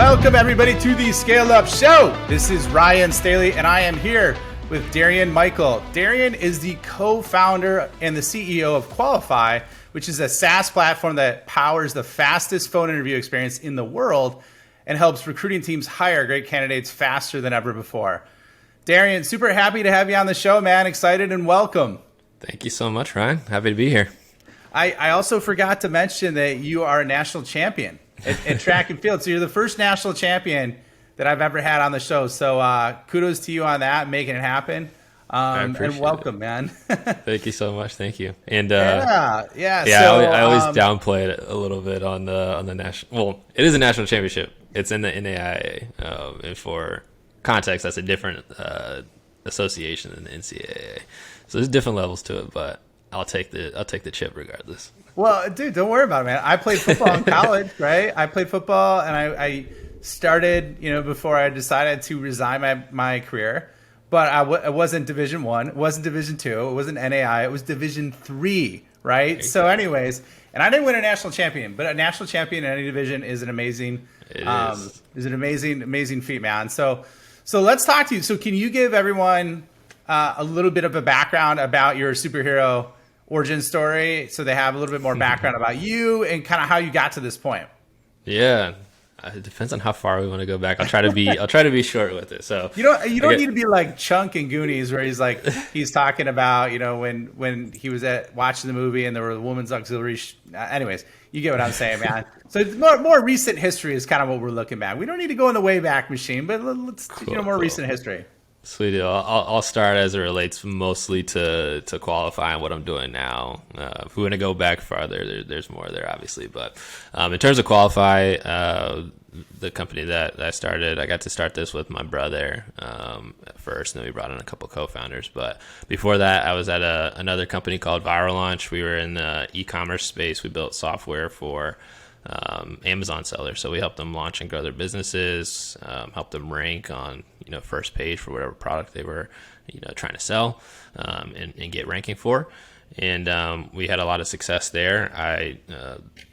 Welcome everybody to the Scale Up Show. This is Ryan Staley and I am here with Darrian Mikell. Darrian is the co-founder and the CEO of Qualifi, which is a SaaS platform that powers the fastest phone interview experience in the world and helps recruiting teams hire great candidates faster than ever before. Darrian, super happy to have you on the show, man. Excited and welcome. Thank you so much, Ryan. Happy to be here. I also forgot to mention that you are a national champion at track and field. So you're the first national champion that I've ever had on the show. So kudos to you on that, making it happen. And welcome, man. Thank you so much. Thank you. And yeah. So, I always downplay it a little bit on the national. Well, it is a national championship. It's in the NAIA, and for context, that's a different association than the NCAA. So there's different levels to it, but I'll take the chip regardless. Well, dude, don't worry about it, man. I played football in college, right? I played football, and I started, before I decided to resign my career. But it wasn't Division I, it wasn't Division II, it wasn't NAI, it was Division III, right? So anyways, and I didn't win a national champion, but a national champion in any division is an amazing, amazing feat, man. So let's talk to you. So can you give everyone a little bit of a background about your superhero origin story, so they have a little bit more background about you and kind of how you got to this point? Yeah. It depends on how far we want to go back. I'll try to be short with it. So you don't need to be like Chunk in Goonies, where he's talking about when he was watching the movie and there were the women's auxiliary. Anyways, you get what I'm saying, man. So it's more recent history is kind of what we're looking at. We don't need to go in the Wayback Machine, but let's more recent history. Sweet deal. I'll start as it relates mostly to Qualify and what I'm doing now. If we want to go back farther, there's more there, obviously. But in terms of Qualify, the company that I started, I got to start this with my brother at first, and then we brought in a couple co-founders. But before that, I was at another company called Viral Launch. We were in the e-commerce space. We built software for Amazon sellers. So we helped them launch and grow their businesses, help them rank on first page for whatever product they were trying to sell, and get ranking for. And we had a lot of success there.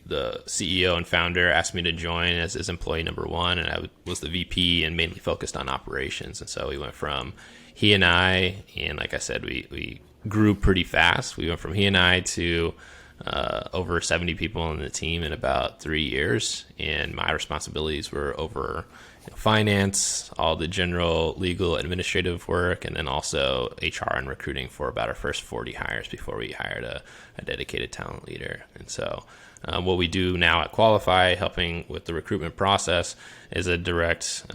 The CEO and founder asked me to join as his employee number one, and I was the VP and mainly focused on operations. And so we went from he and I, and like I said, we grew pretty fast. We went from he and I to over 70 people on the team in about 3 years, and my responsibilities were over finance, all the general legal administrative work, and then also HR and recruiting for about our first 40 hires before we hired a dedicated talent leader. And so what we do now at Qualify, helping with the recruitment process, is a direct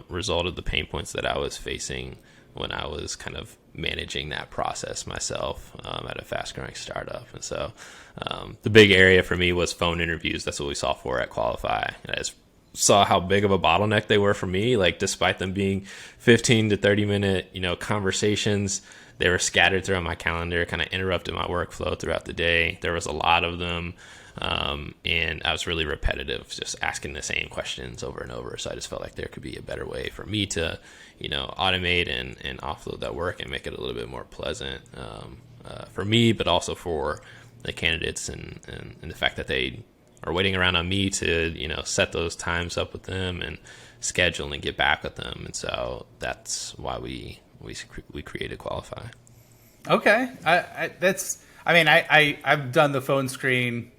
result of the pain points that I was facing when I was kind of managing that process myself at a fast-growing startup. And so the big area for me was phone interviews. That's what we saw for at Qualify. And I just saw how big of a bottleneck they were for me. Like, despite them being 15 to 30 minute, conversations, they were scattered throughout my calendar, kind of interrupted my workflow throughout the day. There was a lot of them. And I was really repetitive, just asking the same questions over and over. So I just felt like there could be a better way for me to, automate and offload that work and make it a little bit more pleasant for me, but also for the candidates and the fact that they are waiting around on me to, set those times up with them and schedule and get back with them. And so that's why we created Qualify. Okay. I've done the phone screen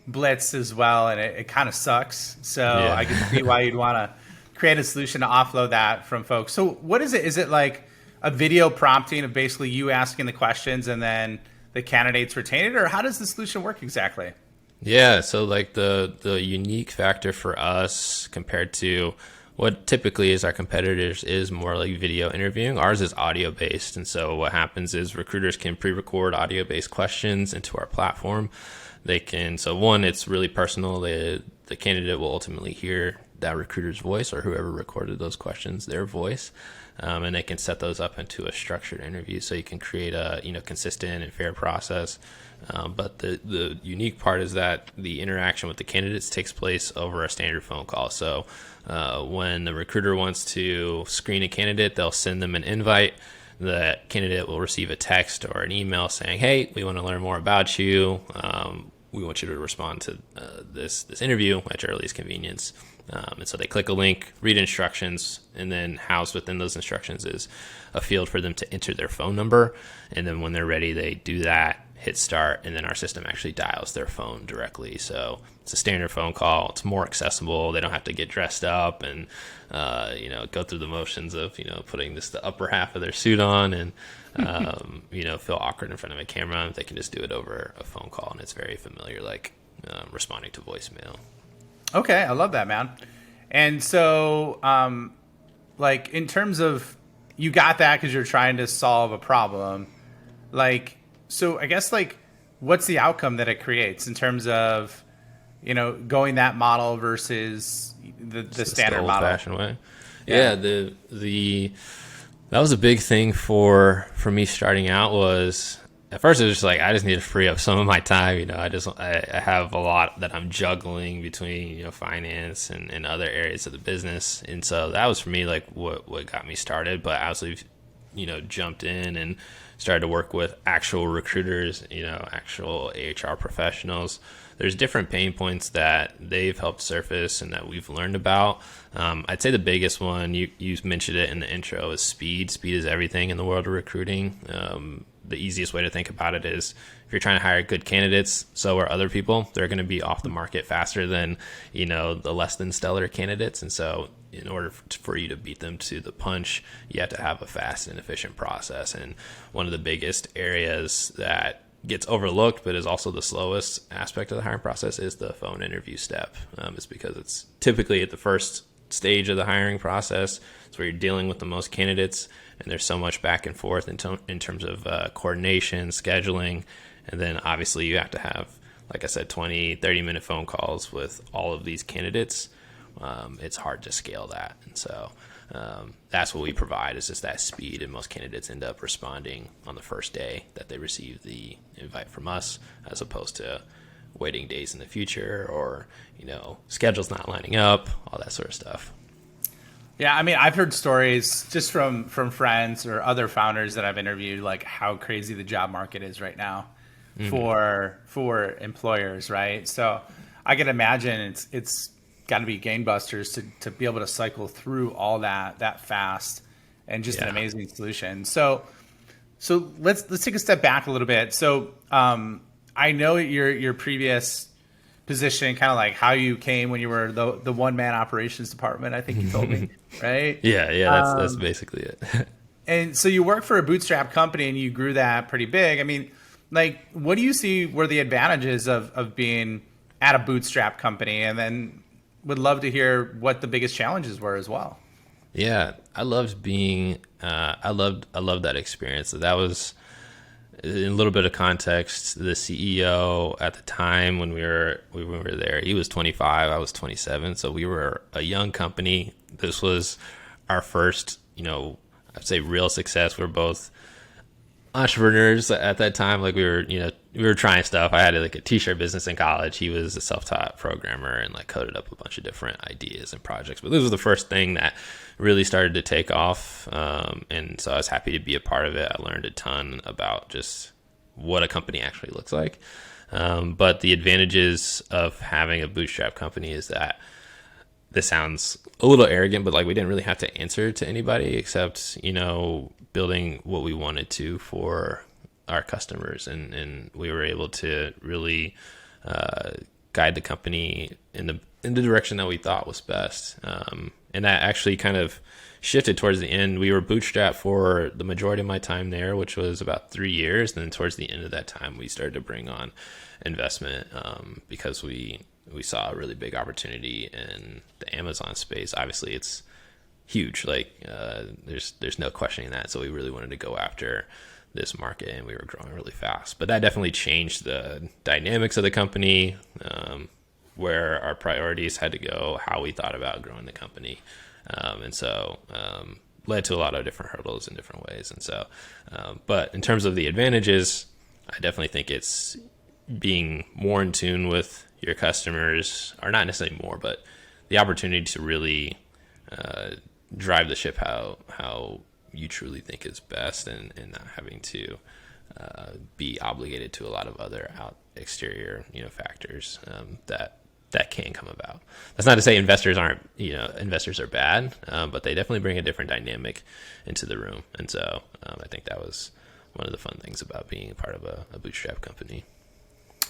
blitz as well, and it kind of sucks. So yeah. I can see why you'd want to create a solution to offload that from folks. So what is it? Is it like a video prompting of basically you asking the questions and then the candidates retain it, or how does the solution work exactly? Yeah, so like the unique factor for us compared to what typically is our competitors is more like video interviewing. Ours is audio based, and so what happens is recruiters can pre-record audio based questions into our platform. They can, so one, it's really personal. The candidate will ultimately hear that recruiter's voice, or whoever recorded those questions, their voice, and they can set those up into a structured interview. So you can create a consistent and fair process. But the unique part is that the interaction with the candidates takes place over a standard phone call. So when the recruiter wants to screen a candidate, they'll send them an invite. The candidate will receive a text or an email saying, hey, we want to learn more about you. we want you to respond to this interview at your earliest convenience. And so they click a link, read instructions, and then housed within those instructions is a field for them to enter their phone number. And then when they're ready, they do that, hit start, and then our system actually dials their phone directly. So it's a standard phone call. It's more accessible. They don't have to get dressed up and go through the motions of putting the upper half of their suit on and feel awkward in front of a camera. They can just do it over a phone call, and it's very familiar, like responding to voicemail. Okay, I love that, man. And so, in terms of, you got that because you're trying to solve a problem. So I guess, what's the outcome that it creates in terms of, going that model versus the standard model? Old-fashioned way. Yeah, that was a big thing for me starting out. Was at first it was just I just need to free up some of my time. I have a lot that I'm juggling between finance and other areas of the business, and so that was for me what got me started. But I also jumped in and started to work with actual recruiters, actual HR professionals. There's different pain points that they've helped surface and that we've learned about. I'd say the biggest one, you mentioned it in the intro, is speed. Speed is everything in the world of recruiting. The easiest way to think about it is if you're trying to hire good candidates, so are other people. They're going to be off the market faster than, the less than stellar candidates. And so in order for you to beat them to the punch, you have to have a fast and efficient process. And one of the biggest areas that gets overlooked, but is also the slowest aspect of the hiring process, is the phone interview step. It's because it's typically at the first stage of the hiring process. It's where you're dealing with the most candidates, and there's so much back and forth in terms of coordination, scheduling, and then obviously you have to have, like I said, 20, 30-minute phone calls with all of these candidates. It's hard to scale that. And so that's what we provide, is just that speed, and most candidates end up responding on the first day that they receive the invite from us, as opposed to waiting days in the future or, schedules not lining up, all that sort of stuff. Yeah, I mean, I've heard stories just from friends or other founders that I've interviewed, how crazy the job market is right now for employers, right? So I can imagine it's got to be gangbusters to be able to cycle through all that fast, and just an amazing solution. So let's take a step back a little bit. So I know your previous position, kind of how you came when you were the one-man operations department, I think you told me, right? Yeah, that's basically it. And so you worked for a bootstrap company and you grew that pretty big. I mean, what do you see were the advantages of being at a bootstrap company? And then would love to hear what the biggest challenges were as well. Yeah, I loved I loved that experience. That was, in a little bit of context, the CEO at the time when we were there, he was 25, I was 27. So we were a young company. This was our first, I'd say real success. We were both entrepreneurs at that time. We were trying stuff. I had a t-shirt business in college. He was a self-taught programmer and coded up a bunch of different ideas and projects. But this was the first thing that really started to take off. And so I was happy to be a part of it. I learned a ton about just what a company actually looks like. But the advantages of having a bootstrap company is that, this sounds a little arrogant, but we didn't really have to answer to anybody except, building what we wanted to for our customers. And we were able to really guide the company in the direction that we thought was best. And that actually kind of shifted towards the end. We were bootstrapped for the majority of my time there, which was about 3 years. And then towards the end of that time, we started to bring on investment because we saw a really big opportunity in the Amazon space. Obviously, it's huge. There's no questioning that. So we really wanted to go after this market, and we were growing really fast. But that definitely changed the dynamics of the company, where our priorities had to go, how we thought about growing the company. And so led to a lot of different hurdles in different ways. And so, but in terms of the advantages, I definitely think it's being more in tune with your customers, or not necessarily more, but the opportunity to really drive the ship how you truly think is best, and not having to be obligated to a lot of other exterior, factors that can come about. That's not to say investors are bad, but they definitely bring a different dynamic into the room. And so I think that was one of the fun things about being a part of a bootstrap company.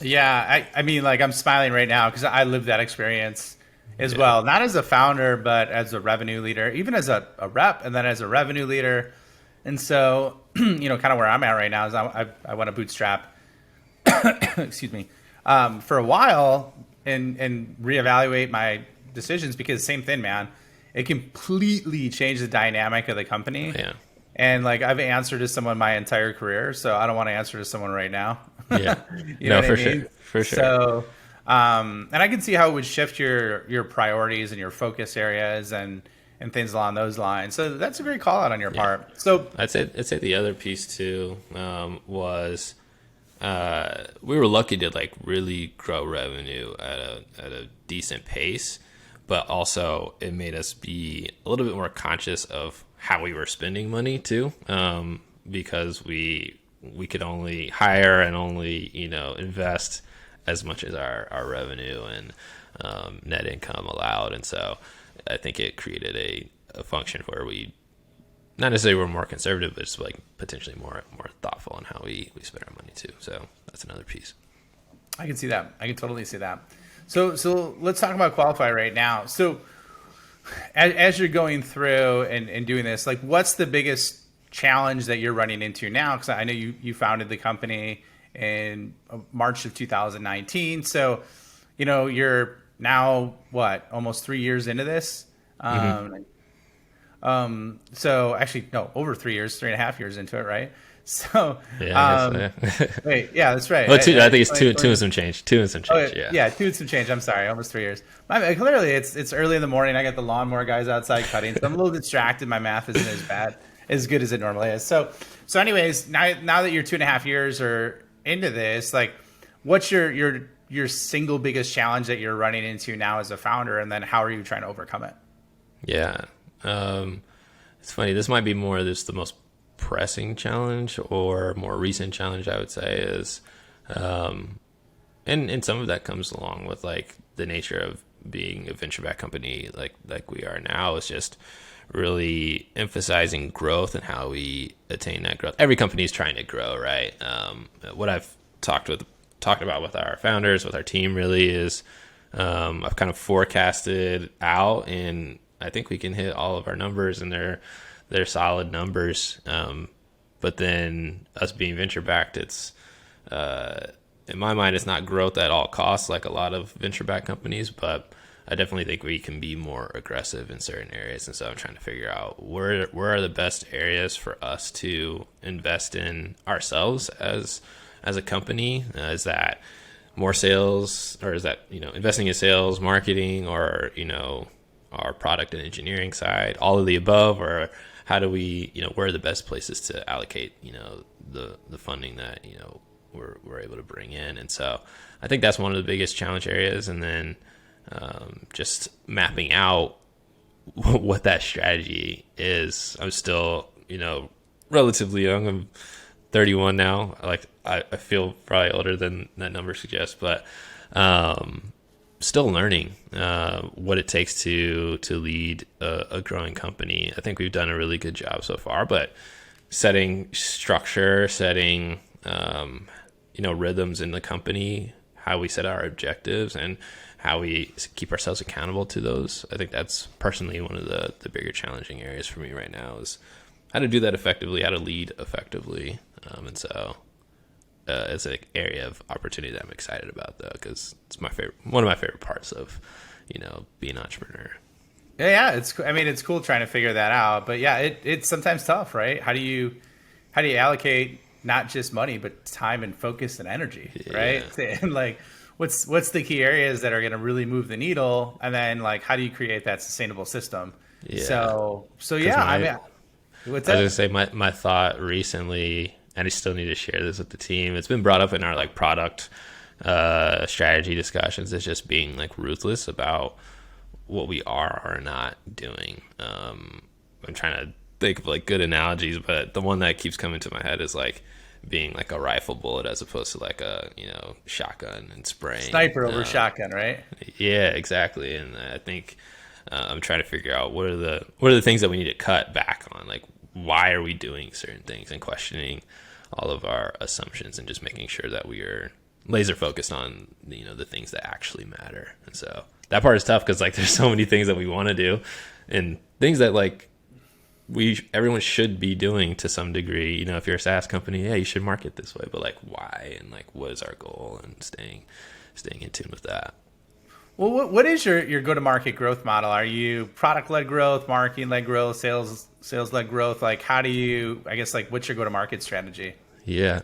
Yeah, I mean, like I'm smiling right now because I lived that experience as well. Not as a founder, but as a revenue leader, even as a rep, and then as a revenue leader. And so, kind of where I'm at right now is I want to bootstrap, excuse me, for a while and reevaluate my decisions because same thing, man. It completely changed the dynamic of the company. Yeah. And like I've answered to someone my entire career, so I don't want to answer to someone right now. Yeah. You know No, what for I mean? sure. For sure. So, and I can see how it would shift your priorities and your focus areas and things along those lines. So that's a great call out on your part. So I'd say the other piece too was we were lucky to like really grow revenue at a decent pace, but also it made us be a little bit more conscious of how we were spending money too, because we could only hire and only invest as much as our revenue and net income allowed, and so I think it created a function where we not necessarily were more conservative, but just like potentially more thoughtful on how we spend our money too. So that's another piece. I can see that. I can totally see that. So let's talk about Qualifi right now. So as you're going through and doing this, like what's the biggest challenge that you're running into now? Because I know you founded the company in March of 2019. So, you're now what, almost 3 years into this? So actually, no, over 3 years, 3.5 years into it, right? So, Yeah, wait, yeah, that's right. Well, I think it's two and some change. Two and some change. Yeah, 2 and some change. I'm sorry, almost 3 years. Clearly, it's early in the morning. I got the lawnmower guys outside cutting, so I'm a little distracted. My math isn't as good as it normally is. So anyways, now that you're 2.5 years or into this, like, what's your single biggest challenge that you're running into now as a founder, and then how are you trying to overcome it? Yeah, it's funny. This might be more the most pressing challenge or more recent challenge, I would say, is, and some of that comes along with like the nature of being a venture-backed company like we are now, is just really emphasizing growth and how we attain that growth. Every company is trying to grow, right? What I've talked about with our founders, with our team, really is I've kind of forecasted out, and I think we can hit all of our numbers, and they're solid numbers. But then us being venture backed, it's in my mind, it's not growth at all costs like a lot of venture backed companies, but I definitely think we can be more aggressive in certain areas. And so I'm trying to figure out where are the best areas for us to invest in ourselves as a company. Is that more sales, or is that, investing in sales, marketing, or, our product and engineering side, all of the above? Or how do we, where are the best places to allocate, the funding that, we're able to bring in? And so I think that's one of the biggest challenge areas. And then just mapping out what that strategy is. I'm still, relatively young. I'm 31 now. Like I feel probably older than that number suggests, but still learning what it takes to lead a growing company. I think we've done a really good job so far, but setting structure, setting rhythms in the company, how we set our objectives, and how we keep ourselves accountable to those. I think that's personally one of the bigger challenging areas for me right now, is how to do that effectively, how to lead effectively. And so it's an area of opportunity that I'm excited about, though, because it's one of my favorite parts of, being an entrepreneur. Yeah, it's cool trying to figure that out, but yeah, it's sometimes tough, right? How do you allocate not just money, but time and focus and energy, right? And like, what's the key areas that are going to really move the needle, and then like, how do you create that sustainable system? Yeah. So yeah, what's that? I was gonna say my thought recently, and I still need to share this with the team. It's been brought up in our like product strategy discussions. Is just being like ruthless about what we are or not doing. I'm trying to think of like good analogies, but the one that keeps coming to my head is like being like a rifle bullet as opposed to like a, shotgun and spraying. Sniper over shotgun, right? Yeah, exactly. And I think I'm trying to figure out what are the things that we need to cut back on, like why are we doing certain things, and questioning all of our assumptions and just making sure that we are laser focused on the things that actually matter. And so that part is tough because like there's so many things that we want to do and things that like everyone should be doing to some degree. If you're a SaaS company, yeah, you should market this way, but like why, and like what is our goal, and staying in tune with that. Well, what is your go-to-market growth model? Are you product-led growth, marketing-led growth, sales-led growth? Like, how do you, I guess, like, what's your go-to-market strategy? Yeah,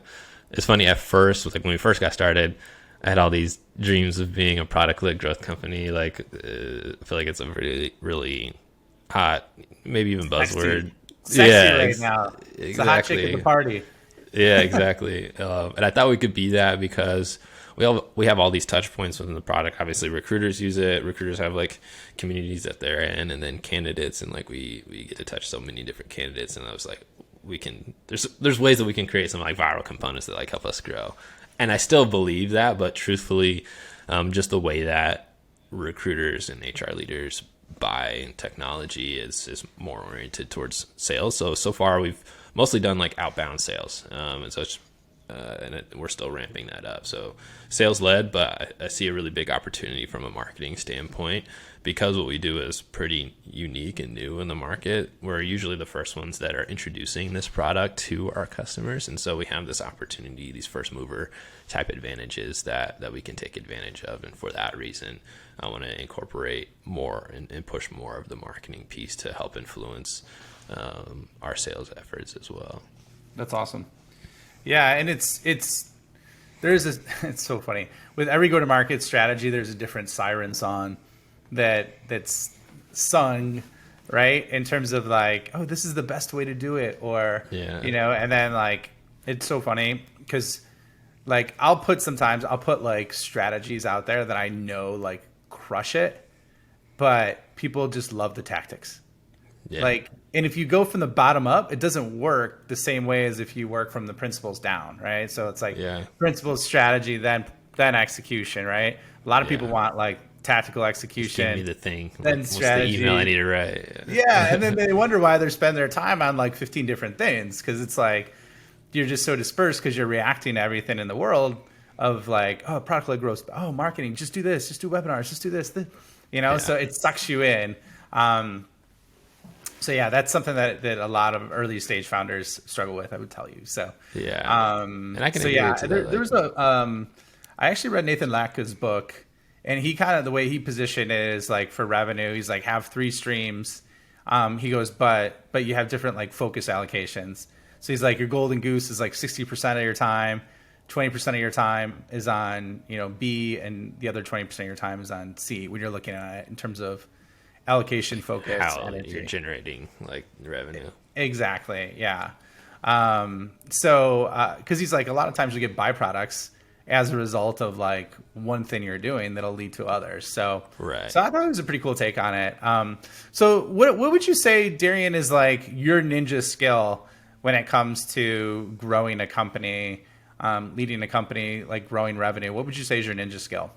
it's funny. At first, like when we first got started, I had all these dreams of being a product-led growth company. Like, I feel like it's a really, really hot, maybe even buzzword. Sexy right now. It's a hot chick at the party. Yeah, exactly. And I thought we could be that because we have all these touch points within the product. Obviously, recruiters use it. Recruiters have like communities that they're in, and then candidates, and like we get to touch so many different candidates. And I was like, there's ways that we can create some like viral components that like help us grow. And I still believe that, but truthfully, just the way that recruiters and HR leaders buy technology is more oriented towards sales. So far we've mostly done like outbound sales, and so it's we're still ramping that up. So sales led, but I see a really big opportunity from a marketing standpoint because what we do is pretty unique and new in the market. We're usually the first ones that are introducing this product to our customers. And so we have this opportunity, these first mover type advantages that we can take advantage of. And for that reason, I want to incorporate more and push more of the marketing piece to help influence our sales efforts as well. That's awesome. Yeah, and it's so funny. With every go-to-market strategy, there's a different siren song that's sung, right? In terms of like, oh, this is the best way to do it, or and then like it's so funny because like I'll put like strategies out there that I know like crush it, but people just love the tactics. Yeah. Like, and if you go from the bottom up, it doesn't work the same way as if you work from the principles down, right? So it's like principles, strategy, then execution, right? A lot of people want like tactical execution. Just give me the thing. Then strategy. What's the email I need to write? Yeah, and then they wonder why they're spending their time on like 15 different things, because it's like you're just so dispersed because you're reacting to everything in the world of like, oh, product-led growth, oh, marketing, just do this, just do webinars, just do this. So it sucks you in. So yeah, that's something that a lot of early stage founders struggle with, I would tell you. So and I can agree to that. There was I actually read Nathan Latk's book, and he kind of, the way he positioned it is like for revenue, he's like have 3 streams. He goes, but you have different like focus allocations. So he's like, your golden goose is like 60% of your time, 20% of your time is on B, and the other 20% of your time is on C when you're looking at it in terms of allocation focus. How you're generating like revenue. Exactly. Yeah. Cause he's like, a lot of times you get byproducts as a result of like one thing you're doing that'll lead to others. So I thought it was a pretty cool take on it. So what would you say, Darrian, is like your ninja skill when it comes to growing a company, leading a company, like growing revenue? What would you say is your ninja skill?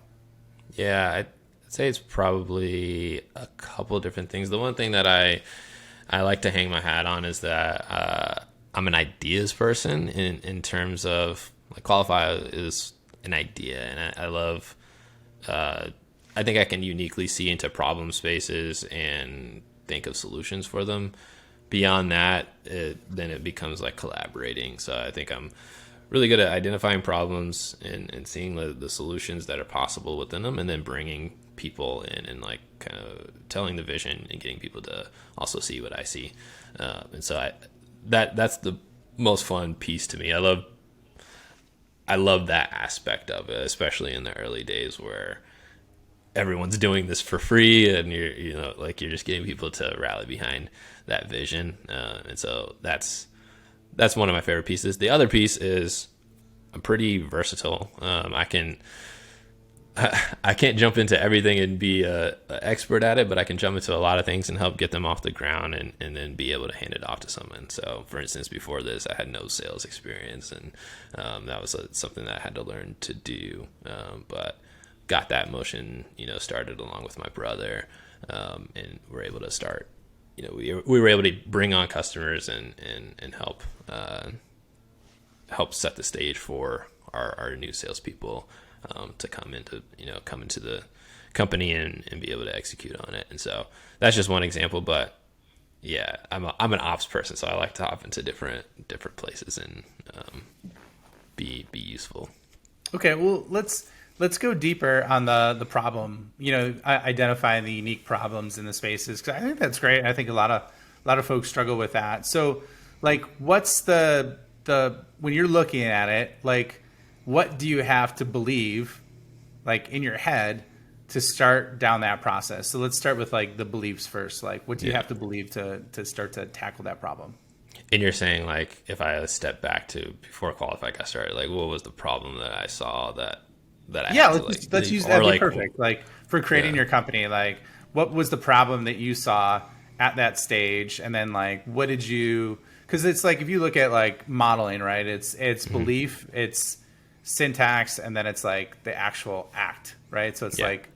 Yeah, I'd say it's probably a couple of different things. The one thing that I like to hang my hat on is that I'm an ideas person in terms of like Qualifi is an idea, and I love I think I can uniquely see into problem spaces and think of solutions for them. Beyond that, then it becomes like collaborating. So I think I'm really good at identifying problems and seeing the solutions that are possible within them, and then bringing people in and like kind of telling the vision and getting people to also see what I see. And so that's the most fun piece to me. I love that aspect of it, especially in the early days where everyone's doing this for free and you're just getting people to rally behind that vision. And so that's one of my favorite pieces. The other piece is I'm pretty versatile. I can't jump into everything and be a expert at it, but I can jump into a lot of things and help get them off the ground and then be able to hand it off to someone. So, for instance, before this, I had no sales experience, and that was something that I had to learn to do. But got that motion, started along with my brother, and we're able to start. We were able to bring on customers and help set the stage for our new salespeople. To come into the company and be able to execute on it. And so that's just one example, but yeah, I'm an ops person, so I like to hop into different places and be useful. Okay, well, let's go deeper on the problem. Identifying the unique problems in the spaces, because I think that's great. I think a lot of folks struggle with that. So, like, what's the when you're looking at it, like, what do you have to believe, like, in your head to start down that process? So let's start with, like, the beliefs first. Like, what do you have to believe to start to tackle that problem? And you're saying, like, if I step back to before Qualifi got started, like, what was the problem that I saw that I had to, let's use that. Be perfect. Like, for creating your company, like, what was the problem that you saw at that stage? And then, like, what did you, because it's like, if you look at, like, modeling, right, it's belief, it's syntax, and then it's like the actual act, right? So it's like,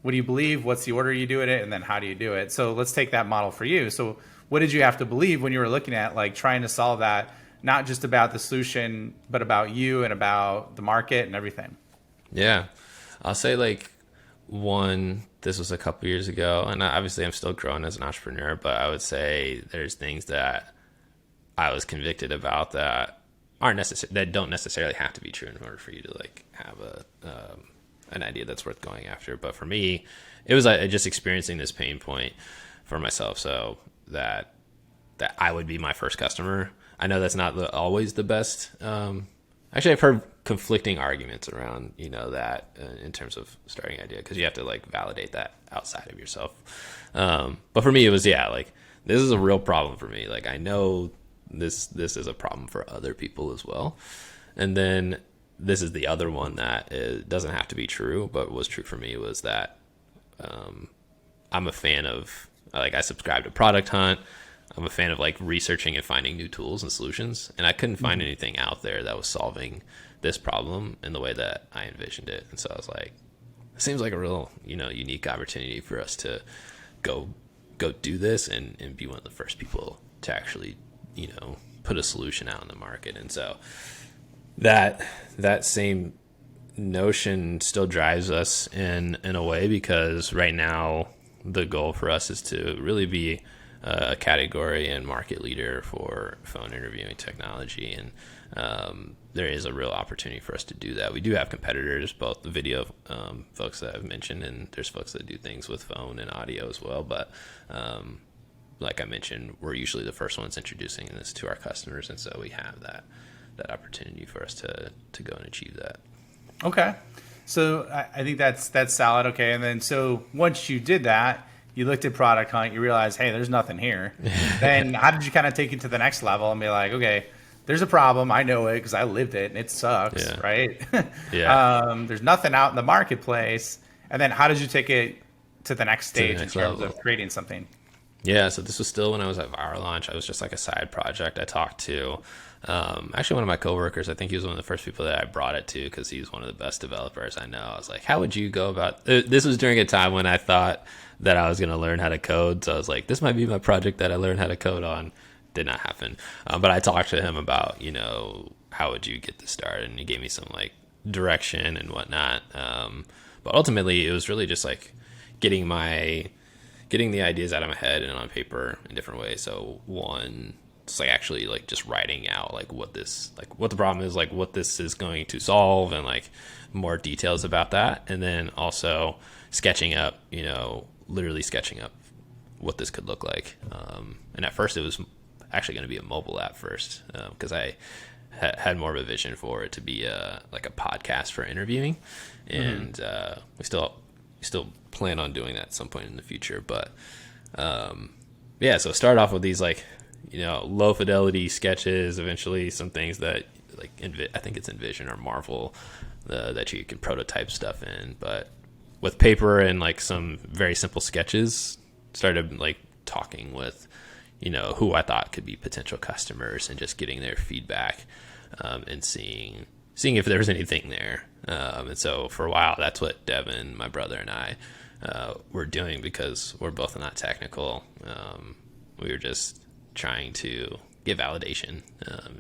what do you believe? What's the order you do it in? And then how do you do it? So let's take that model for you. So what did you have to believe when you were looking at, like, trying to solve that, not just about the solution, but about you and about the market and everything? Yeah. I'll say, like, this was a couple years ago, and obviously I'm still growing as an entrepreneur, but I would say there's things that I was convicted about that aren't necessary, that don't necessarily have to be true in order for you to, like, have an idea that's worth going after. But for me, it was just experiencing this pain point for myself, so that I would be my first customer. I know that's not always the best. Actually, I've heard conflicting arguments around that in terms of starting an idea, because you have to, like, validate that outside of yourself. But for me, it was like, this is a real problem for me. Like, I know this is a problem for other people as well, and then this is the other one that doesn't have to be true, but was true for me, was that I'm a fan of, like, I subscribe to Product Hunt. I'm a fan of, like, researching and finding new tools and solutions, and I couldn't find anything out there that was solving this problem in the way that I envisioned it. And so I was like, it seems like a real unique opportunity for us to go do this and be one of the first people to actually put a solution out in the market. And so that same notion still drives us in a way, because right now the goal for us is to really be a category and market leader for phone interviewing technology. And there is a real opportunity for us to do that. We do have competitors, both the video folks that I've mentioned, and there's folks that do things with phone and audio as well. But like I mentioned, we're usually the first ones introducing this to our customers, and so we have that opportunity for us to go and achieve that. Okay, so I think that's solid. Okay, and then so once you did that, you looked at Product Hunt, you realized, hey, there's nothing here. Then how did you kind of take it to the next level and be like, okay, there's a problem, I know it because I lived it and it sucks, right? There's nothing out in the marketplace. And then how did you take it to the next stage in terms of creating something? Yeah, so this was still when I was at Viral Launch. I was just like a side project. I talked to actually one of my coworkers. I think he was one of the first people that I brought it to, because he's one of the best developers I know. I was like, how would you go about this? Was during a time when I thought that I was going to learn how to code. So I was like, this might be my project that I learned how to code on. Did not happen. But I talked to him about, how would you get this started? And he gave me some, like, direction and whatnot. But ultimately, it was really just, like, getting the ideas out of my head and on paper in different ways. So one, it's like actually, like, just writing out, like, what the problem is, like, what this is going to solve, and, like, more details about that. And then also sketching up, literally sketching up what this could look like. And at first it was actually going to be a mobile app first, because I had more of a vision for it to be like a podcast for interviewing. And we still plan on doing that at some point in the future. But so start off with these, like, low fidelity sketches, eventually some things that, like, I think it's InVision or Marvel that you can prototype stuff in. But with paper and like some very simple sketches, started like talking with, who I thought could be potential customers and just getting their feedback, and seeing if there was anything there. And so for a while, that's what Devin, my brother, and I were doing, because we're both not technical. We were just trying to get validation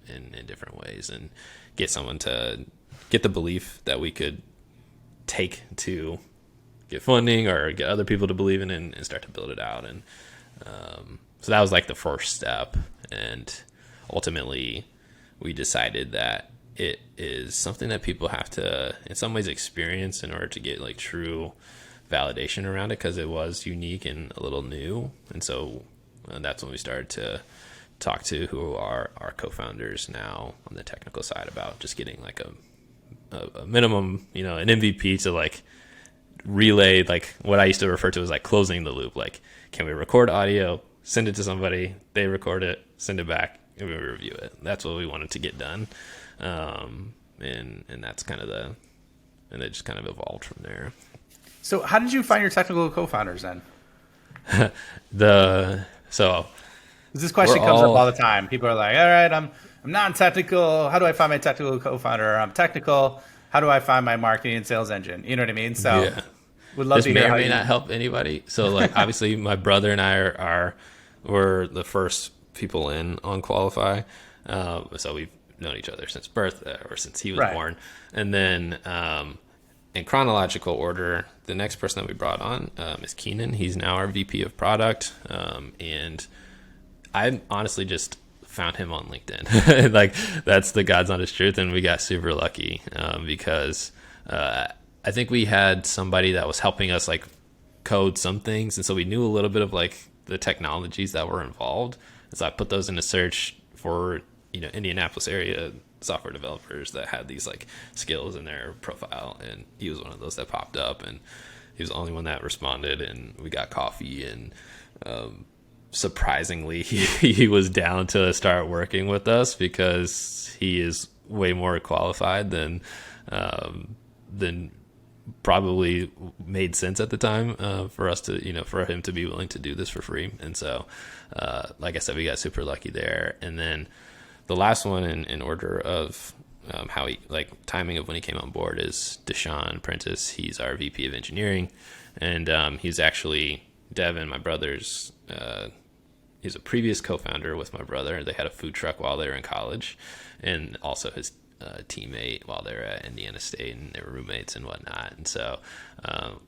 in different ways and get someone to get the belief that we could take to get funding or get other people to believe in it, and start to build it out. And so that was like the first step. And ultimately, we decided that it is something that people have to, in some ways, experience in order to get like true validation around it, because it was unique and a little new. And so that's when we started to talk to who are our co-founders now on the technical side about just getting like a minimum, an MVP to like relay, like what I used to refer to as like closing the loop. Like, can we record audio, send it to somebody, they record it, send it back, and we review it. That's what we wanted to get done. And that's kind of and it just kind of evolved from there. So how did you find your technical co-founders then? This question comes up all the time. People are like, all right, I'm non-technical. How do I find my technical co-founder? I'm technical. How do I find my marketing and sales engine? You know what I mean? So would love this to hear may or may not help anybody. So like, obviously my brother and I were the first people in on Qualifi. So we've known each other since birth, or since he was born. And then, in chronological order, the next person that we brought on is Keenan. He's now our VP of product. And I honestly just found him on LinkedIn. Like, that's the God's honest truth. And we got super lucky because I think we had somebody that was helping us like code some things. And so we knew a little bit of like the technologies that were involved. And so I put those in a search for, Indianapolis area software developers that had these like skills in their profile. And he was one of those that popped up, and he was the only one that responded, and we got coffee. And surprisingly, he was down to start working with us, because he is way more qualified than probably made sense at the time for us to, for him to be willing to do this for free. And so, like I said, we got super lucky there. And then the last one in order of how he, like, timing of when he came on board, is Deshaun Prentice. He's our VP of engineering, and he's actually Devin, my brother's. He's a previous co-founder with my brother. They had a food truck while they were in college, and also his teammate while they were at Indiana State, and they were roommates and whatnot. And so,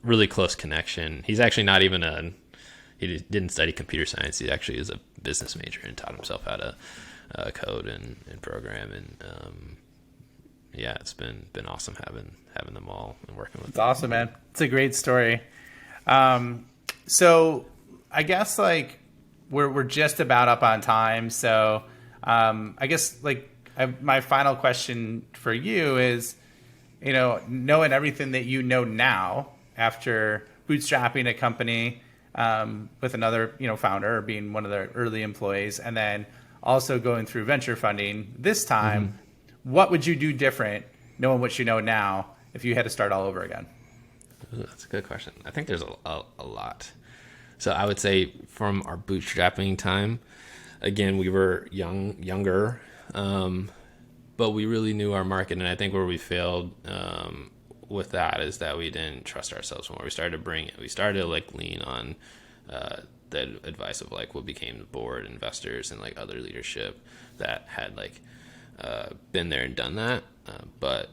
really close connection. He's actually not even he didn't study computer science. He actually is a business major and taught himself how to code and program. And it's been awesome having them all and working with them. It's awesome, man. It's a great story. So I guess like we're just about up on time. So I guess like my final question for you is, knowing everything that you know now after bootstrapping a company with another, founder, or being one of the early employees, and then also going through venture funding this time, what would you do different knowing what you know now if you had to start all over again? Ooh, that's a good question. I think there's a lot. So I would say from our bootstrapping time, again, we were younger, but we really knew our market. And I think where we failed with that is that we didn't trust ourselves more. We started to like lean on the advice of like what became the board, investors, and like other leadership that had like been there and done that. But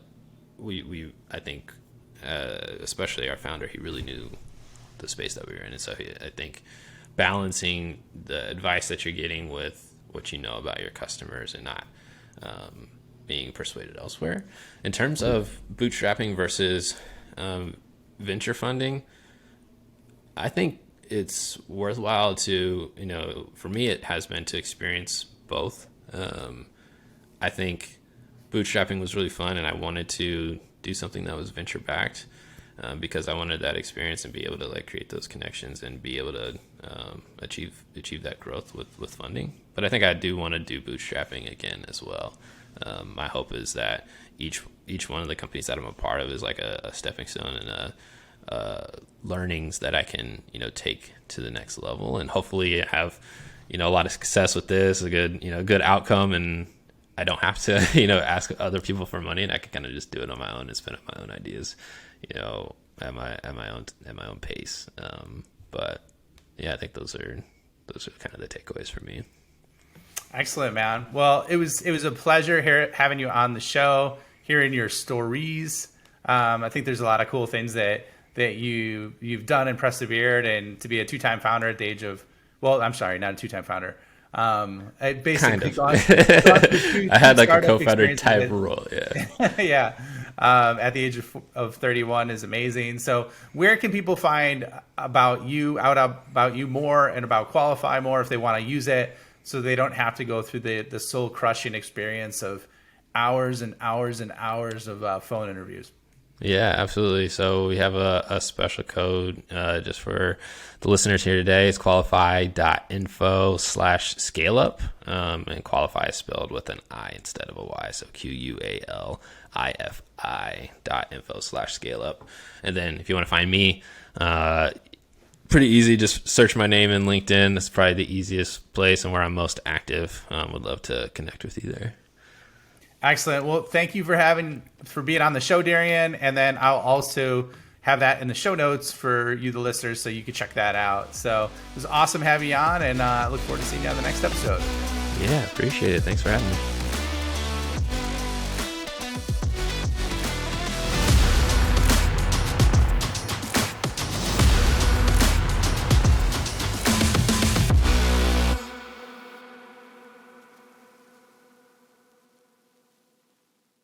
I think, especially our founder, he really knew the space that we were in. And so I think balancing the advice that you're getting with what you know about your customers, and not being persuaded elsewhere. In terms of bootstrapping versus venture funding, I think it's worthwhile to, for me, it has been to experience both. I think bootstrapping was really fun, and I wanted to do something that was venture backed because I wanted that experience and be able to like create those connections and be able to achieve that growth with funding. But I think I do want to do bootstrapping again as well. my hope is that each one of the companies that I'm a part of is like a stepping stone and learnings that I can, take to the next level, and hopefully have, a lot of success with this, a good outcome, and I don't have to, ask other people for money, and I can kind of just do it on my own and spin up my own ideas, at my own pace. But yeah, I think those are kind of the takeaways for me. Excellent, man. Well, it was a pleasure having you on the show, hearing your stories. I think there's a lot of cool things that you've done and persevered, and to be a 2-time founder at the age of, well, I'm sorry, not a 2-time founder. I basically gone through I had like a startup co-founder type experiences. role. Yeah. Yeah. At the age of 31 is amazing. So where can people find about you more and about Qualifi more if they want to use it, so they don't have to go through the soul crushing experience of hours and hours and hours of phone interviews? Yeah, absolutely. So we have a special code just for the listeners here today. It's qualifi.info/scaleup. And Qualifi is spelled with an I instead of a Y. So QUALIFI.info/scaleup. And then if you want to find me, pretty easy. Just search my name in LinkedIn. That's probably the easiest place and where I'm most active. Would love to connect with you there. Excellent. Well, thank you for being on the show, Darrian. And then I'll also have that in the show notes for you, the listeners, so you can check that out. So it was awesome having you on, and I look forward to seeing you on the next episode. Yeah, appreciate it. Thanks for having me.